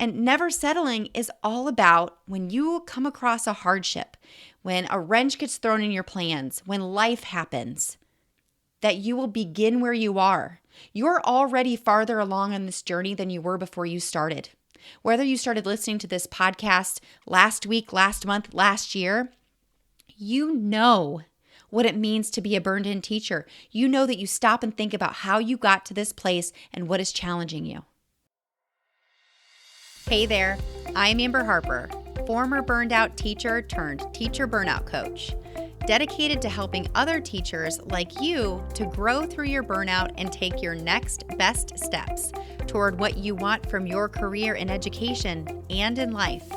And never settling is all about when you come across a hardship, when a wrench gets thrown in your plans, when life happens, that you will begin where you are. You're already farther along on this journey than you were before you started. Whether you started listening to this podcast last week, last month, last year, you know what it means to be a burned-in teacher. You know that you stop and think about how you got to this place and what is challenging you. Hey there, I'm Amber Harper, former burned-out teacher turned teacher burnout coach, dedicated to helping other teachers like you to grow through your burnout and take your next best steps toward what you want from your career in education and in life.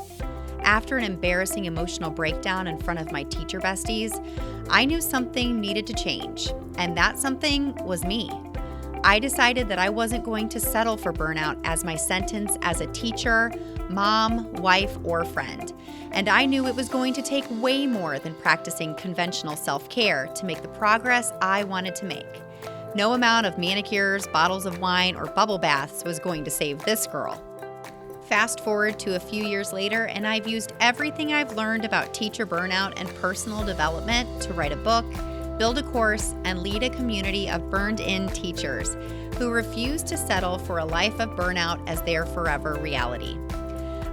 After an embarrassing emotional breakdown in front of my teacher besties, I knew something needed to change, and that something was me. I decided that I wasn't going to settle for burnout as my sentence as a teacher, mom, wife, or friend. And I knew it was going to take way more than practicing conventional self-care to make the progress I wanted to make. No amount of manicures, bottles of wine, or bubble baths was going to save this girl. Fast forward to a few years later, and I've used everything I've learned about teacher burnout and personal development to write a book, build a course, and lead a community of burned-in teachers who refuse to settle for a life of burnout as their forever reality.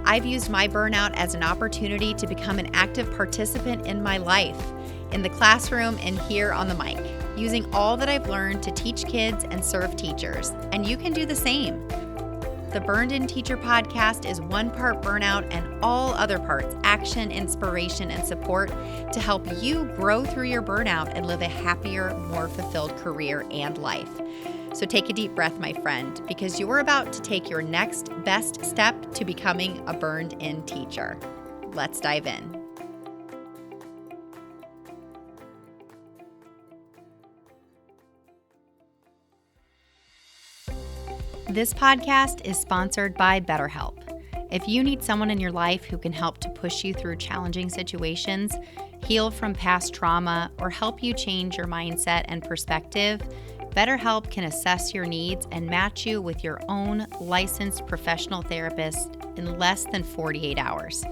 I've used my burnout as an opportunity to become an active participant in my life, in the classroom and here on the mic, using all that I've learned to teach kids and serve teachers. And you can do the same. The Burned In Teacher podcast is one part burnout and all other parts action, inspiration, and support to help you grow through your burnout and live a happier, more fulfilled career and life. So take a deep breath, my friend, because you're about to take your next best step to becoming a burned in teacher. Let's dive in. This podcast is sponsored by BetterHelp. If you need someone in your life who can help to push you through challenging situations, heal from past trauma, or help you change your mindset and perspective, BetterHelp can assess your needs and match you with your own licensed professional therapist in less than 48 hours.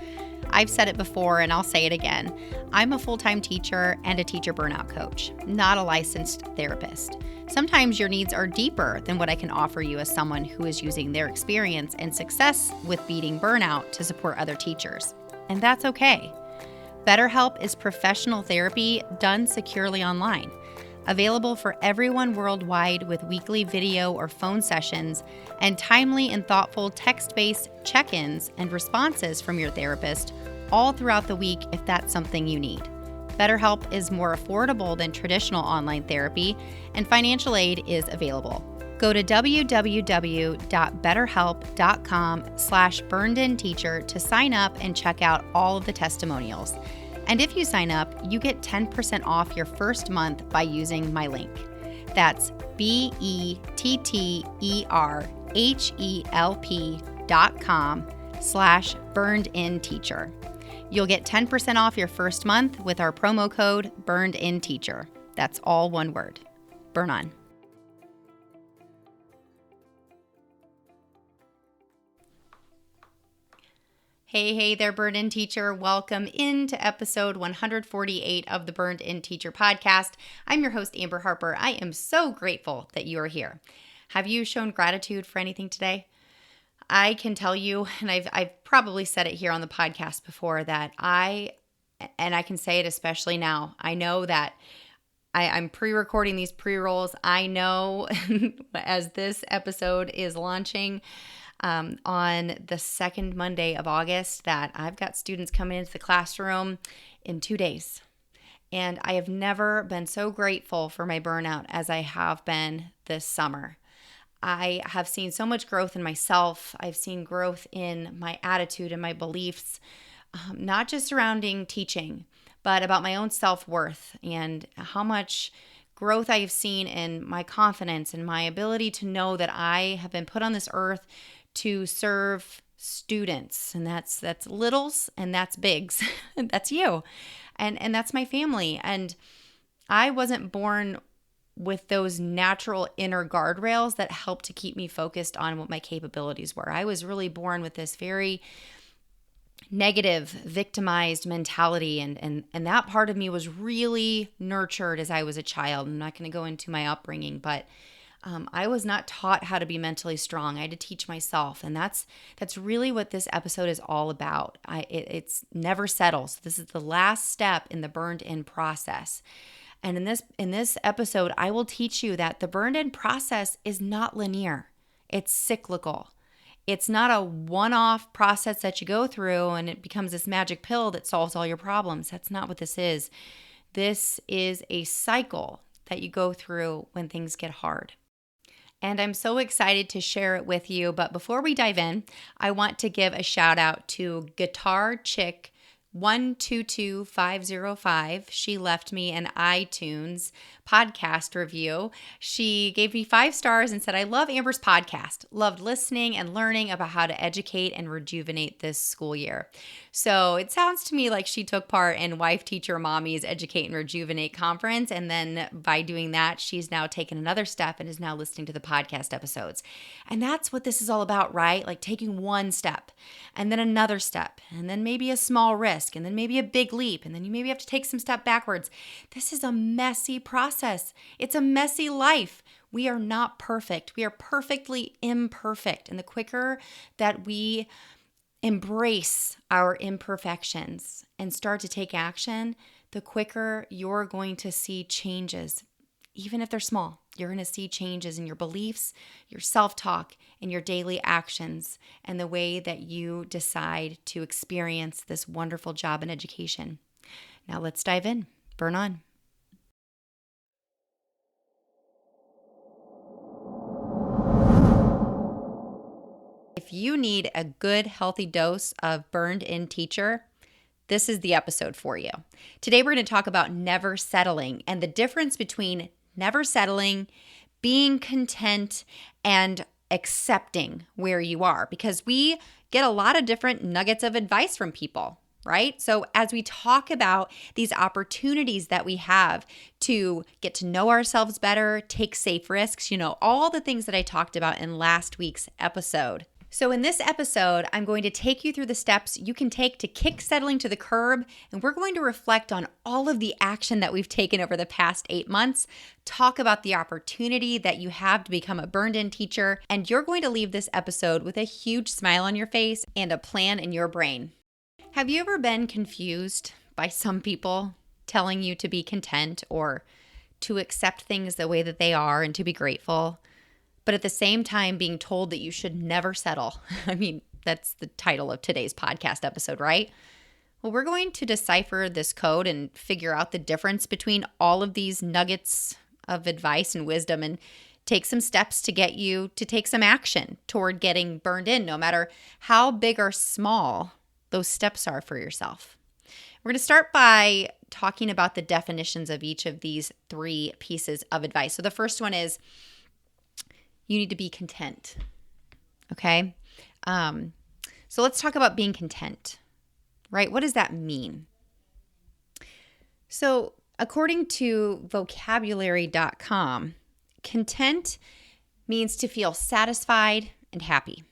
I've said it before and I'll say it again. I'm a full-time teacher and a teacher burnout coach, not a licensed therapist. Sometimes your needs are deeper than what I can offer you as someone who is using their experience and success with beating burnout to support other teachers. And that's okay. BetterHelp is professional therapy done securely online. Available for everyone worldwide with weekly video or phone sessions and timely and thoughtful text-based check-ins and responses from your therapist all throughout the week if that's something you need. BetterHelp is more affordable than traditional online therapy, and financial aid is available. Go to www.betterhelp.com/burnedinteacher to sign up and check out all of the testimonials. And if you sign up, you get 10% off your first month by using my link. That's betterhelp.com/burnedinteacher. You'll get 10% off your first month with our promo code BurnedInTeacher. That's all one word. Burn on. Hey there, Burned In Teacher. Welcome into episode 148 of the Burned In Teacher podcast. I'm your host, Amber Harper. I am so grateful that you are here. Have you shown gratitude for anything today? I can tell you, and I've probably said it here on the podcast before, that I can say it especially now, I know that I'm pre-recording these pre-rolls. I know as this episode is launching on the second Monday of August that I've got students coming into the classroom in 2 days. And I have never been so grateful for my burnout as I have been this summer. I have seen so much growth in myself. I've seen growth in my attitude and my beliefs, not just surrounding teaching, but about my own self-worth and how much growth I have seen in my confidence and my ability to know that I have been put on this earth to serve students. And that's littles and that's bigs. That's you. And that's my family. And I wasn't born with those natural inner guardrails that helped to keep me focused on what my capabilities were. I was really born with this very negative, victimized mentality, and that part of me was really nurtured as I was a child. I'm not going to go into my upbringing, but I was not taught how to be mentally strong. I had to teach myself, and that's really what this episode is all about. It's never settles. This is the last step in the burned in process. And in this episode, I will teach you that the burned in process is not linear. It's cyclical. It's not a one-off process that you go through and it becomes this magic pill that solves all your problems. That's not what this is. This is a cycle that you go through when things get hard. And I'm so excited to share it with you. But before we dive in, I want to give a shout out to Guitar Chick 122505. She left me an iTunes podcast review. She gave me 5 stars and said, "I love Amber's podcast. Loved listening and learning about how to educate and rejuvenate this school year." So it sounds to me like she took part in Wife Teacher Mommy's Educate and Rejuvenate conference. And then by doing that, she's now taken another step and is now listening to the podcast episodes. And that's what this is all about, right? Like taking one step and then another step and then maybe a small risk and then maybe a big leap. And then you maybe have to take some step backwards. This is a messy process. It's a messy life. We are not perfect. We are perfectly imperfect. And the quicker that we embrace our imperfections and start to take action, the quicker you're going to see changes. Even if they're small, you're going to see changes in your beliefs, your self-talk, and your daily actions, and the way that you decide to experience this wonderful job in education. Now let's dive in. Burn on. If you need a good, healthy dose of burned in teacher, this is the episode for you. Today, we're going to talk about never settling and the difference between never settling, being content, and accepting where you are, because we get a lot of different nuggets of advice from people, right? So as we talk about these opportunities that we have to get to know ourselves better, take safe risks, all the things that I talked about in last week's episode. So in this episode, I'm going to take you through the steps you can take to kick settling to the curb, and we're going to reflect on all of the action that we've taken over the past 8 months, talk about the opportunity that you have to become a burned-in teacher, and you're going to leave this episode with a huge smile on your face and a plan in your brain. Have you ever been confused by some people telling you to be content or to accept things the way that they are and to be grateful, but at the same time being told that you should never settle? I mean, that's the title of today's podcast episode, right? Well, we're going to decipher this code and figure out the difference between all of these nuggets of advice and wisdom and take some steps to get you to take some action toward getting burned in, no matter how big or small those steps are for yourself. We're going to start by talking about the definitions of each of these 3 pieces of advice. So the first one is, you need to be content, okay? So let's talk about being content, right? What does that mean? So according to vocabulary.com, content means to feel satisfied and happy.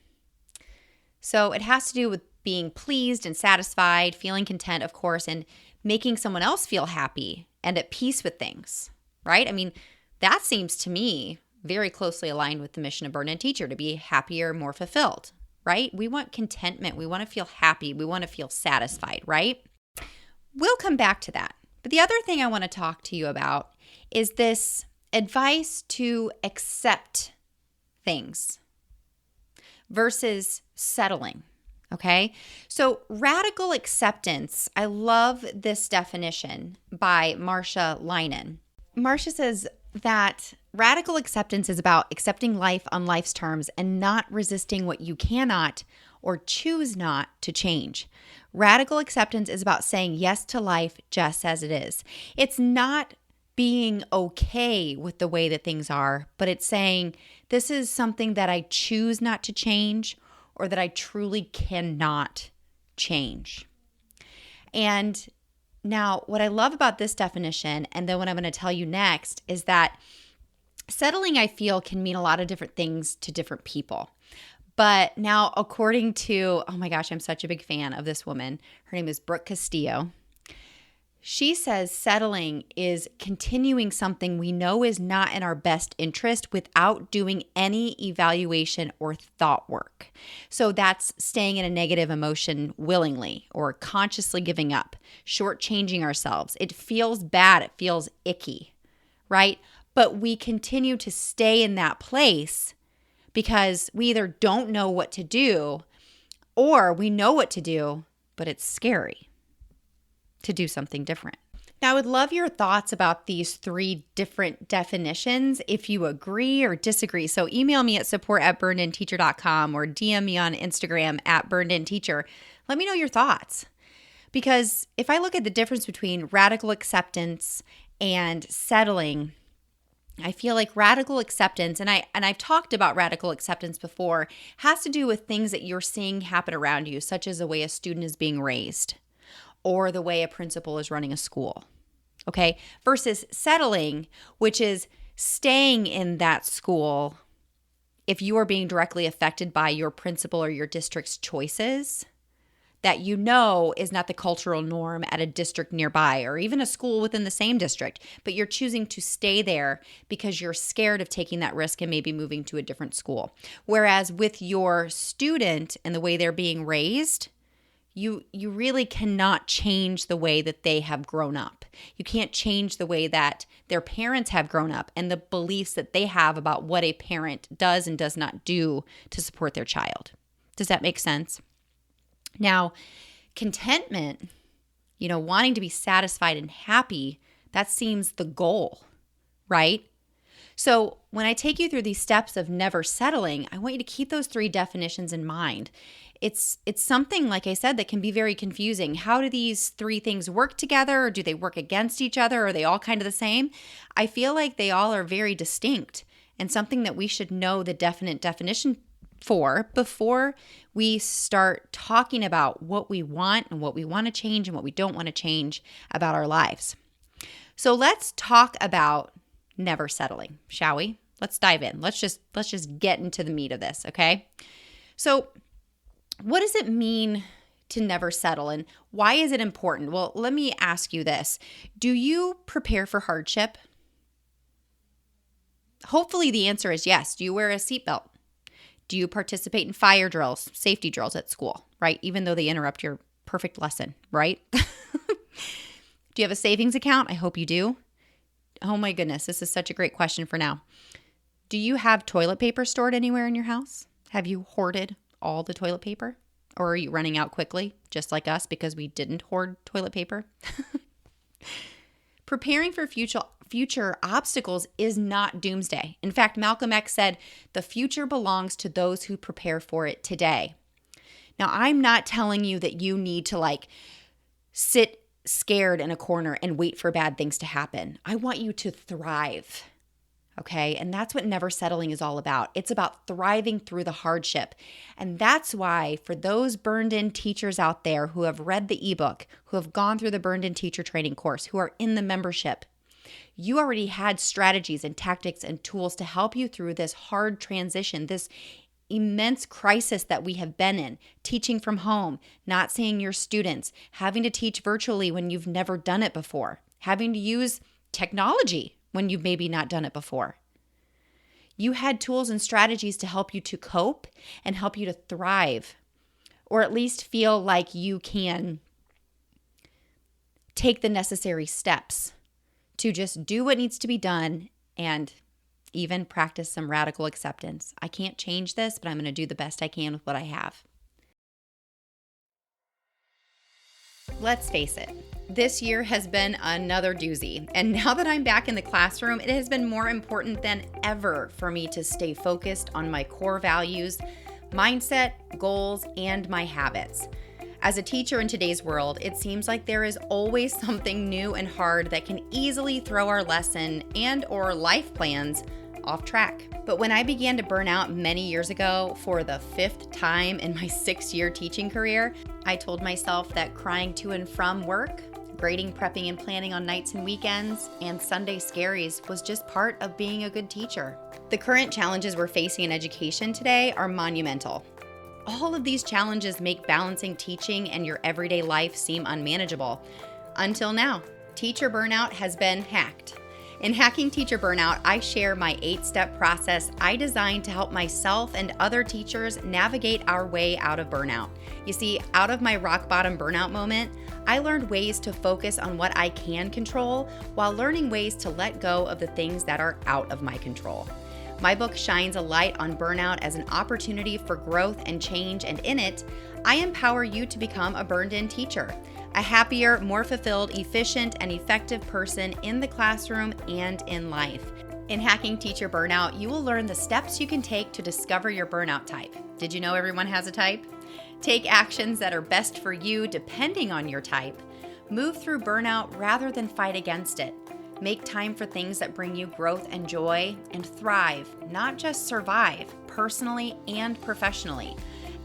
So it has to do with being pleased and satisfied, feeling content, of course, and making someone else feel happy and at peace with things, right? I mean, that seems to me very closely aligned with the mission of Burn-In Teacher, to be happier, more fulfilled, right? We want contentment. We want to feel happy. We want to feel satisfied, right? We'll come back to that. But the other thing I want to talk to you about is this advice to accept things versus settling, okay? So radical acceptance, I love this definition by Marcia Linen. Marcia says that radical acceptance is about accepting life on life's terms and not resisting what you cannot or choose not to change. Radical acceptance is about saying yes to life just as it is. It's not being okay with the way that things are, but it's saying this is something that I choose not to change or that I truly cannot change. And now, what I love about this definition, and then what I'm going to tell you next, is that Settling, I feel, can mean a lot of different things to different people. But now, according to, oh my gosh, I'm such a big fan of this woman. Her name is Brooke Castillo. She says settling is continuing something we know is not in our best interest without doing any evaluation or thought work. So that's staying in a negative emotion willingly or consciously giving up, shortchanging ourselves. It feels bad. It feels icky, right? But we continue to stay in that place because we either don't know what to do or we know what to do, but it's scary to do something different. Now, I would love your thoughts about these 3 different definitions if you agree or disagree. So email me at support@burnedinteacher.com or DM me on Instagram @burnedinteacher. Let me know your thoughts. Because if I look at the difference between radical acceptance and settling, I feel like radical acceptance, and I've talked about radical acceptance before, has to do with things that you're seeing happen around you, such as the way a student is being raised or the way a principal is running a school, okay? Versus settling, which is staying in that school if you are being directly affected by your principal or your district's choices that you know is not the cultural norm at a district nearby or even a school within the same district, but you're choosing to stay there because you're scared of taking that risk and maybe moving to a different school. Whereas with your student and the way they're being raised, you really cannot change the way that they have grown up. You can't change the way that their parents have grown up and the beliefs that they have about what a parent does and does not do to support their child. Does that make sense? Now, contentment, wanting to be satisfied and happy, that seems the goal, right? So when I take you through these steps of never settling, I want you to keep those 3 definitions in mind. It's something, like I said, that can be very confusing. How do these 3 things work together? Or do they work against each other? Are they all kind of the same? I feel like they all are very distinct and something that we should know the definite definition for before we start talking about what we want and what we want to change and what we don't want to change about our lives. So let's talk about never settling, shall we? Let's dive in. Let's just get into the meat of this, okay? So what does it mean to never settle and why is it important? Well, let me ask you this. Do you prepare for hardship? Hopefully the answer is yes. Do you wear a seatbelt? Do you participate in fire drills, safety drills at school, right? Even though they interrupt your perfect lesson, right? Do you have a savings account? I hope you do. Oh my goodness, this is such a great question for now. Do you have toilet paper stored anywhere in your house? Have you hoarded all the toilet paper? Or are you running out quickly, just like us, because we didn't hoard toilet paper? Preparing for future obstacles is not doomsday. In fact, Malcolm X said, the future belongs to those who prepare for it today. Now, I'm not telling you that you need to sit scared in a corner and wait for bad things to happen. I want you to thrive. Okay. And that's what never settling is all about. It's about thriving through the hardship. And that's why for those burned in teachers out there who have read the ebook, who have gone through the burned in teacher training course, who are in the membership, you already had strategies and tactics and tools to help you through this hard transition, this immense crisis that we have been in, teaching from home, not seeing your students, having to teach virtually when you've never done it before, having to use technology when you've maybe not done it before. You had tools and strategies to help you to cope and help you to thrive, or at least feel like you can take the necessary steps to just do what needs to be done and even practice some radical acceptance. I can't change this, but I'm going to do the best I can with what I have. Let's face it, this year has been another doozy. And now that I'm back in the classroom, it has been more important than ever for me to stay focused on my core values, mindset, goals, and my habits. As a teacher in today's world, it seems like there is always something new and hard that can easily throw our lesson and or life plans off track. But when I began to burn out many years ago for the 5th time in my 6-year teaching career, I told myself that crying to and from work, Grading, prepping, and planning on nights and weekends, and Sunday scaries was just part of being a good teacher. The current challenges we're facing in education today are monumental. All of these challenges make balancing teaching and your everyday life seem unmanageable. Until now, teacher burnout has been hacked. In Hacking Teacher Burnout, I share my 8-step process I designed to help myself and other teachers navigate our way out of burnout. You see, out of my rock bottom burnout moment, I learned ways to focus on what I can control while learning ways to let go of the things that are out of my control. My book shines a light on burnout as an opportunity for growth and change, and in it, I empower you to become a burned-in teacher. A happier, more fulfilled, efficient, and effective person in the classroom and in life. In Hacking Teacher Burnout, you will learn the steps you can take to discover your burnout type. Did you know everyone has a type? Take actions that are best for you depending on your type. Move through burnout rather than fight against it. Make time for things that bring you growth and joy, and thrive, not just survive, personally and professionally.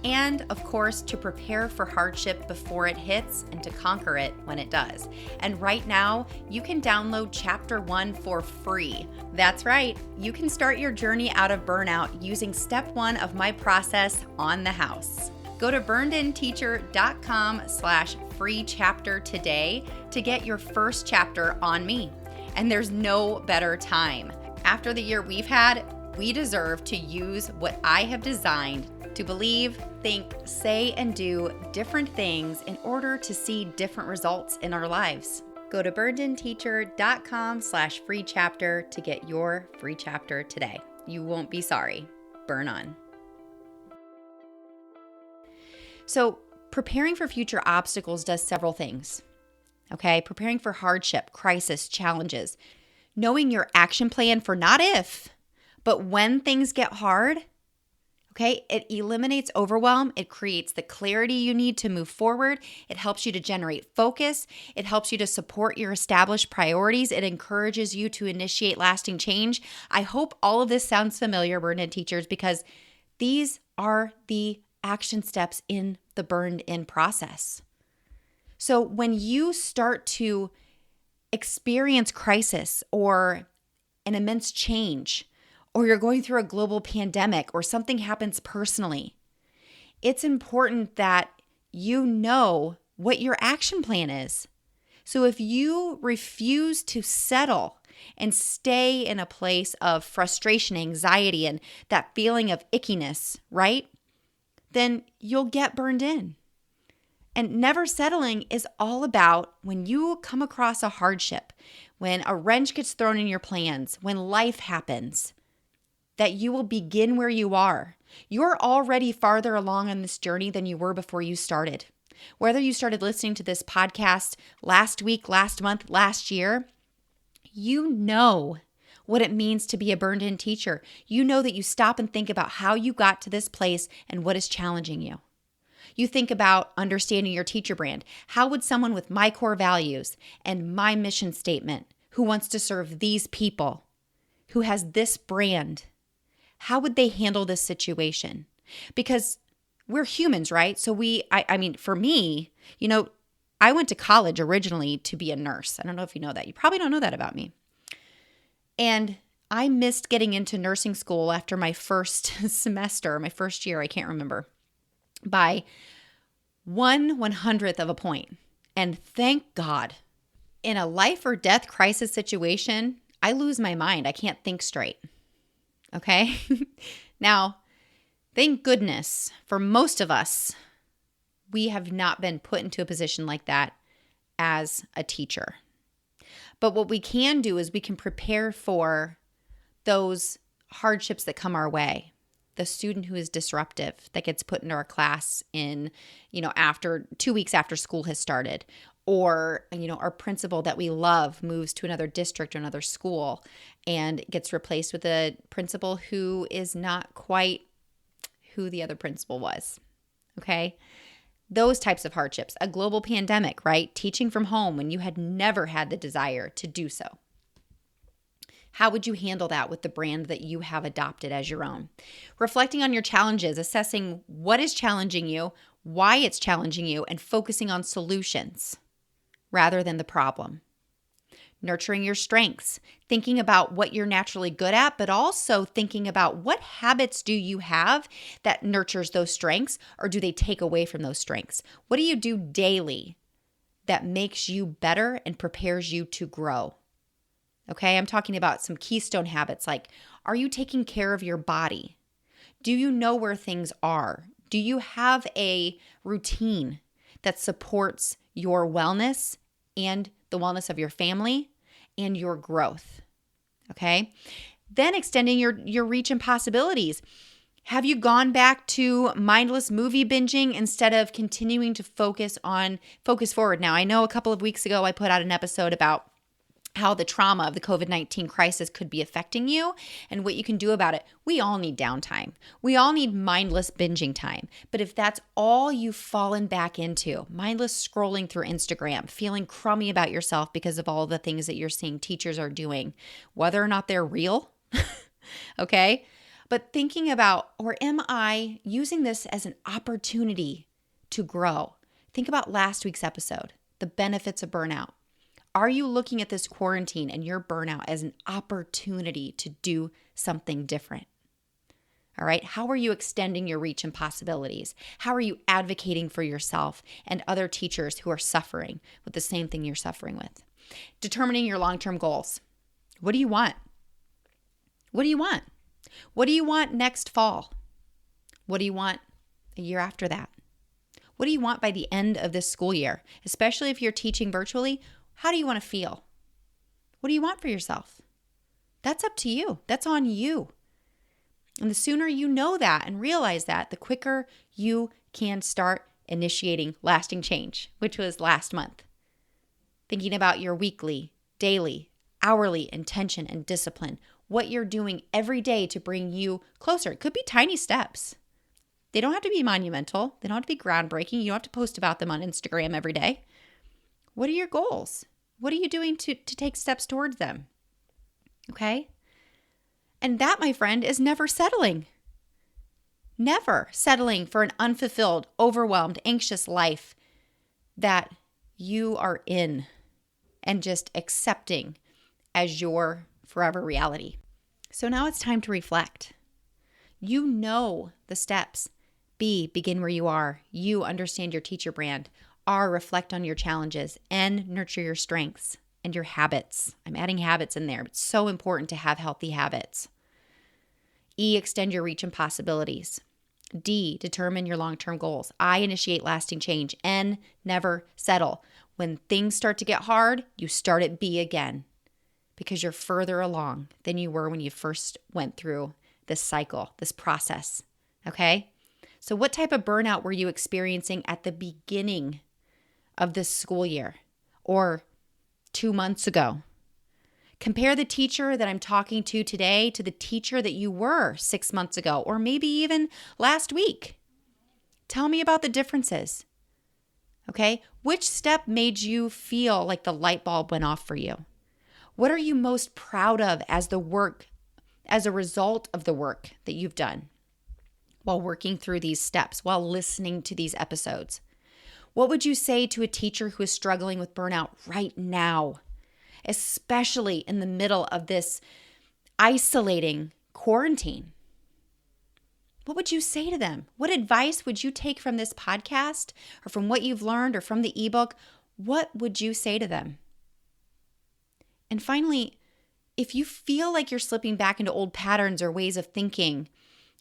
And, of course, to prepare for hardship before it hits and to conquer it when it does. And right now, you can download Chapter 1 for free. That's right, you can start your journey out of burnout using Step 1 of my process on the house. Go to burnedinteacher.com/free chapter today to get your first chapter on me. And there's no better time. After the year we've had, we deserve to use what I have designed to believe, think, say, and do different things in order to see different results in our lives. Go to burnedinteacher.com/free chapter to get your free chapter today. You won't be sorry. Burn on. So, preparing for future obstacles does several things. Okay, preparing for hardship, crisis, challenges. Knowing your action plan for not if, but when things get hard. Okay, it eliminates overwhelm. It creates the clarity you need to move forward. It helps you to generate focus. It helps you to support your established priorities. It encourages you to initiate lasting change. I hope all of this sounds familiar, burned-in teachers, because these are the action steps in the burned-in process. So when you start to experience crisis or an immense change, or you're going through a global pandemic, or something happens personally, it's important that you know what your action plan is. So if you refuse to settle and stay in a place of frustration, anxiety, and that feeling of ickiness, right? Then you'll get burned in. And never settling is all about when you come across a hardship, when a wrench gets thrown in your plans, when life happens, that you will begin where you are. You're already farther along on this journey than you were before you started. Whether you started listening to this podcast last week, last month, last year, you know what it means to be a burned-in teacher. You know that you stop and think about how you got to this place and what is challenging you. You think about understanding your teacher brand. How would someone with my core values and my mission statement, who wants to serve these people, who has this brand, how would they handle this situation? Because we're humans, right? So I mean, for me, I went to college originally to be a nurse. I don't know if you know that. You probably don't know that about me. And I missed getting into nursing school after my first semester, my first year, I can't remember, by 1/100th of a point. And thank God, in a life or death crisis situation, I lose my mind. I can't think straight. Okay? Now, thank goodness for most of us, we have not been put into a position like that as a teacher. But what we can do is we can prepare for those hardships that come our way. The student who is disruptive that gets put into our class in, after 2 weeks after school has started, or, our principal that we love moves to another district or another school and gets replaced with a principal who is not quite who the other principal was. Okay? Those types of hardships. A global pandemic, right? Teaching from home when you had never had the desire to do so. How would you handle that with the brand that you have adopted as your own? Reflecting on your challenges, assessing what is challenging you, why it's challenging you, and focusing on solutions. rather than the problem. Nurturing your strengths, thinking about what you're naturally good at, but also thinking about what habits do you have that nurtures those strengths, or do they take away from those strengths? What do you do daily that makes you better and prepares you to grow? Okay, I'm talking about some keystone habits like, are you taking care of your body? Do you know where things are? Do you have a routine that supports your wellness and the wellness of your family and your growth? Okay, then extending your reach and possibilities. Have you gone back to mindless movie binging instead of continuing to focus forward? Now, I know a couple of weeks ago I put out an episode about how the trauma of the COVID-19 crisis could be affecting you and what you can do about it. We all need downtime. We all need mindless binging time. But if that's all you've fallen back into, mindless scrolling through Instagram, feeling crummy about yourself because of all the things that you're seeing teachers are doing, whether or not they're real, okay? But thinking about, or am I using this as an opportunity to grow? Think about last week's episode, the benefits of burnout. Are you looking at this quarantine and your burnout as an opportunity to do something different? All right. How are you extending your reach and possibilities? How are you advocating for yourself and other teachers who are suffering with the same thing you're suffering with? Determining your long-term goals. What do you want? What do you want? What do you want next fall? What do you want a year after that? What do you want by the end of this school year? Especially if you're teaching virtually, how do you want to feel? What do you want for yourself? That's up to you. That's on you. And the sooner you know that and realize that, the quicker you can start initiating lasting change, which was last month. Thinking about your weekly, daily, hourly intention and discipline, what you're doing every day to bring you closer. It could be tiny steps. They don't have to be monumental. They don't have to be groundbreaking. You don't have to post about them on Instagram every day. What are your goals? What are you doing to take steps towards them? Okay? And that, my friend, is never settling. Never settling for an unfulfilled, overwhelmed, anxious life that you are in and just accepting as your forever reality. So now it's time to reflect. You know the steps. B, begin where you are. You understand your teacher brand. R, reflect on your challenges. N, nurture your strengths and your habits. I'm adding habits in there. It's so important to have healthy habits. E, extend your reach and possibilities. D, determine your long-term goals. I, initiate lasting change. N, never settle. When things start to get hard, you start at B again because you're further along than you were when you first went through this cycle, this process. Okay? So what type of burnout were you experiencing at the beginning of this school year or 2 months ago? Compare the teacher that I'm talking to today to the teacher that you were 6 months ago or maybe even last week. Tell me about the differences. Okay? Which step made you feel like the light bulb went off for you? What are you most proud of as a result of the work that you've done while working through these steps, while listening to these episodes? What would you say to a teacher who is struggling with burnout right now, especially in the middle of this isolating quarantine? What would you say to them? What advice would you take from this podcast or from what you've learned or from the ebook? What would you say to them? And finally, if you feel like you're slipping back into old patterns or ways of thinking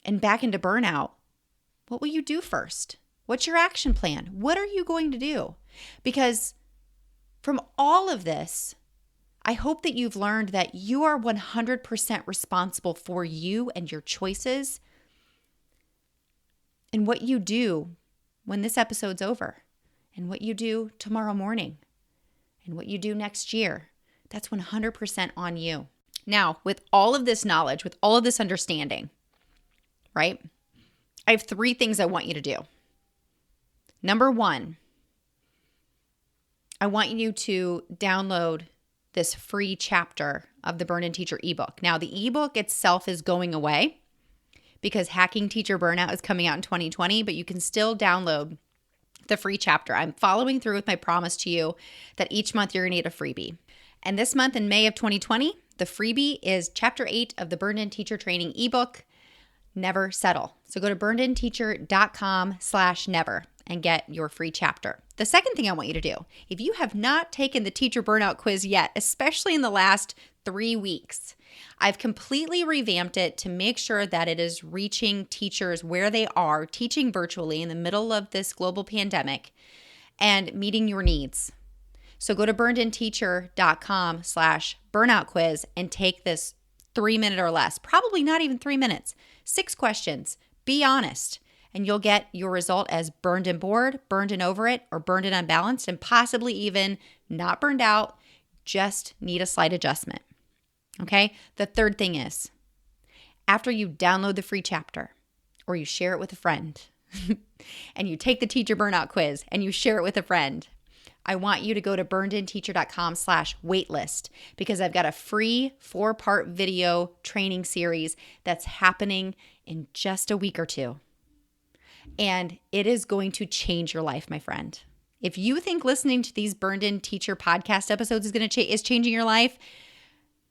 and back into burnout, what will you do first? What's your action plan? What are you going to do? Because from all of this, I hope that you've learned that you are 100% responsible for you and your choices and what you do when this episode's over and what you do tomorrow morning and what you do next year. That's 100% on you. Now, with all of this knowledge, with all of this understanding, right? I have 3 things I want you to do. Number 1, I want you to download this free chapter of the Burn In Teacher ebook. Now, the ebook itself is going away because Hacking Teacher Burnout is coming out in 2020, but you can still download the free chapter. I'm following through with my promise to you that each month you're going to get a freebie. And this month in May of 2020, the freebie is Chapter 8 of the Burned In Teacher Training ebook, Never Settle. So go to burnedinteacher.com/never and get your free chapter. The second thing I want you to do, if you have not taken the teacher burnout quiz yet, especially in the last 3 weeks, I've completely revamped it to make sure that it is reaching teachers where they are, teaching virtually in the middle of this global pandemic and meeting your needs. So go to burnedinteacher.com/burnout quiz and take this 3-minute or less, probably not even 3 minutes, 6 questions. Be honest, and you'll get your result as burned and bored, burned and over it, or burned and unbalanced, and possibly even not burned out, just need a slight adjustment. Okay? The third thing is, after you download the free chapter or you share it with a friend and you take the teacher burnout quiz and you share it with a friend, I want you to go to burnedinteacher.com/waitlist because I've got a free 4-part video training series that's happening in just a week or two. And it is going to change your life, my friend. If you think listening to these Burned In Teacher podcast episodes is changing your life,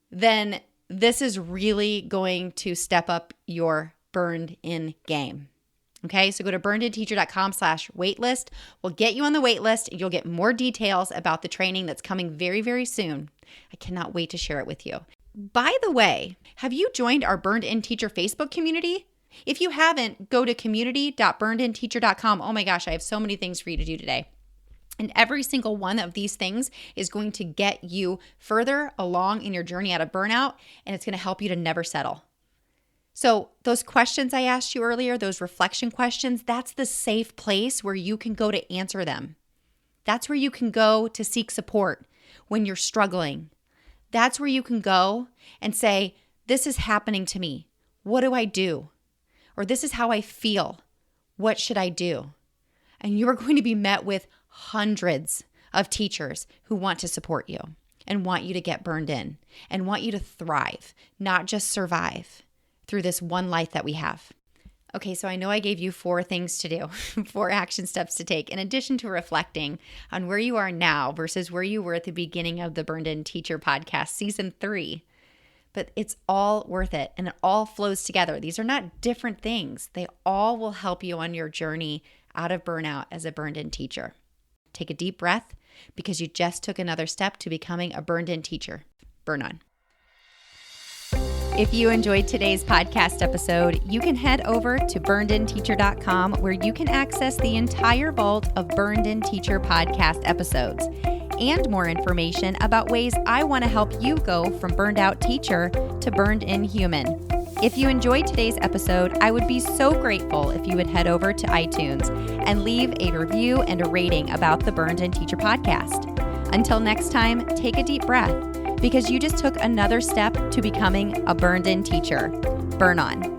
then this is really going to step up your burned in game. Okay, so go to burnedinteacher.com/waitlist. We'll get you on the waitlist and you'll get more details about the training that's coming very, very soon. I cannot wait to share it with you. By the way, have you joined our Burned In Teacher Facebook community? If you haven't, go to community.burnedinteacher.com. Oh my gosh, I have so many things for you to do today. And every single one of these things is going to get you further along in your journey out of burnout, and it's going to help you to never settle. So those questions I asked you earlier, those reflection questions, that's the safe place where you can go to answer them. That's where you can go to seek support when you're struggling. That's where you can go and say, this is happening to me. What do I do? Or this is how I feel. What should I do? And you are going to be met with hundreds of teachers who want to support you and want you to get burned in and want you to thrive, not just survive through this one life that we have. Okay, so I know I gave you 4 things to do, 4 action steps to take, in addition to reflecting on where you are now versus where you were at the beginning of the Burned In Teacher podcast, season 3. But it's all worth it, and it all flows together. These are not different things. They all will help you on your journey out of burnout as a burned in teacher. Take a deep breath because you just took another step to becoming a burned in teacher. Burn on. If you enjoyed today's podcast episode, you can head over to burnedinteacher.com where you can access the entire vault of Burned In Teacher podcast episodes and more information about ways I want to help you go from burned out teacher to burned in human. If you enjoyed today's episode, I would be so grateful if you would head over to iTunes and leave a review and a rating about the Burned In Teacher podcast. Until next time, take a deep breath because you just took another step to becoming a burned in teacher. Burn on.